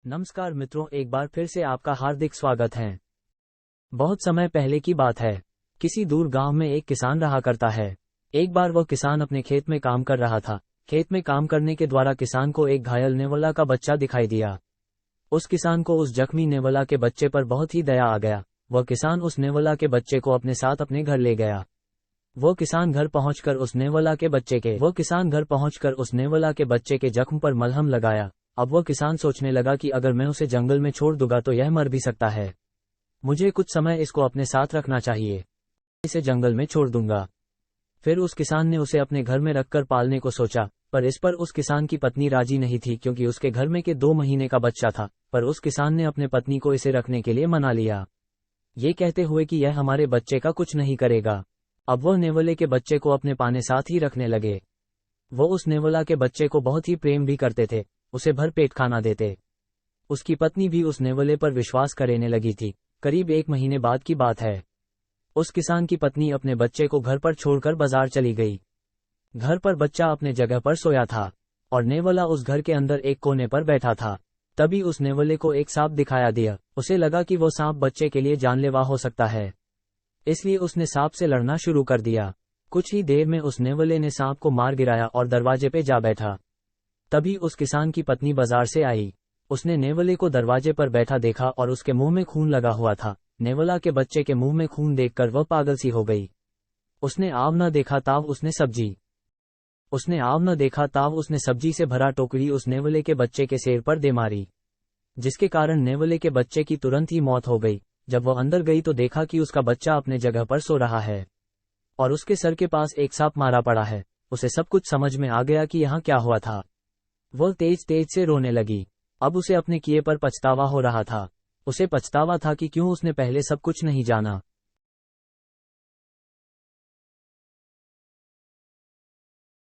नमस्कार मित्रों, एक बार फिर से आपका हार्दिक स्वागत है। बहुत समय पहले की बात है। किसी दूर गांव में एक किसान रहा करता है। एक बार वह किसान अपने खेत में काम कर रहा था। खेत में काम करने के द्वारा किसान को एक घायल नेवला का बच्चा दिखाई दिया। उस किसान को उस जख्मी नेवला के बच्चे पर बहुत ही दया आ गया। वह किसान उस नेवला के बच्चे को अपने साथ अपने घर ले गया। वो किसान घर पहुंचकर उस नेवला के बच्चे के जख्म पर मलहम लगाया। अब वह किसान सोचने लगा कि अगर मैं उसे जंगल में छोड़ दूंगा तो यह मर भी सकता है। मुझे कुछ समय इसको अपने साथ रखना चाहिए। इसे जंगल में छोड़ दूंगा। फिर उस किसान ने उसे अपने घर में रखकर पालने को सोचा, पर इस पर उस किसान की पत्नी राजी नहीं थी, क्योंकि उसके घर में के 2 महीने का बच्चा था। पर उस किसान ने अपने पत्नी को इसे रखने के लिए मना लिया, ये कहते हुए कि यह हमारे बच्चे का कुछ नहीं करेगा। अब वह नेवले के बच्चे को अपने पाने साथ ही रखने लगे। वो उस नेवला के बच्चे को बहुत ही प्रेम भी करते थे, उसे भर पेट खाना देते। उसकी पत्नी भी उस नेवले पर विश्वास करने लगी थी। करीब 1 महीने बाद की बात है। उस किसान की पत्नी अपने बच्चे को घर पर छोड़कर बाजार चली गई। घर पर बच्चा अपने जगह पर सोया था और नेवला उस घर के अंदर एक कोने पर बैठा था। तभी उस नेवले को एक सांप दिखाया दिया। उसे लगा कि वो सांप बच्चे के लिए जानलेवा हो सकता है, इसलिए उसने सांप से लड़ना शुरू कर दिया। कुछ ही देर में उस नेवले ने सांप को मार गिराया और दरवाजे पे जा बैठा। तभी उस किसान की पत्नी बाजार से आई। उसने नेवले को दरवाजे पर बैठा देखा और उसके मुंह में खून लगा हुआ था। नेवला के बच्चे के मुंह में खून देखकर वह पागल सी हो गई। उसने आव न देखा ताव उसने सब्जी से भरा टोकरी उस नेवले के बच्चे के सिर पर दे मारी, जिसके कारण नेवले के बच्चे की तुरंत ही मौत हो गई। जब वह अंदर गई तो देखा कि उसका बच्चा अपने जगह पर सो रहा है और उसके सर के पास एक सांप मारा पड़ा है। उसे सब कुछ समझ में आ गया कि यहाँ क्या हुआ था। वह तेज तेज से रोने लगी। अब उसे अपने किए पर पछतावा हो रहा था। उसे पछतावा था कि क्यों उसने पहले सब कुछ नहीं जाना।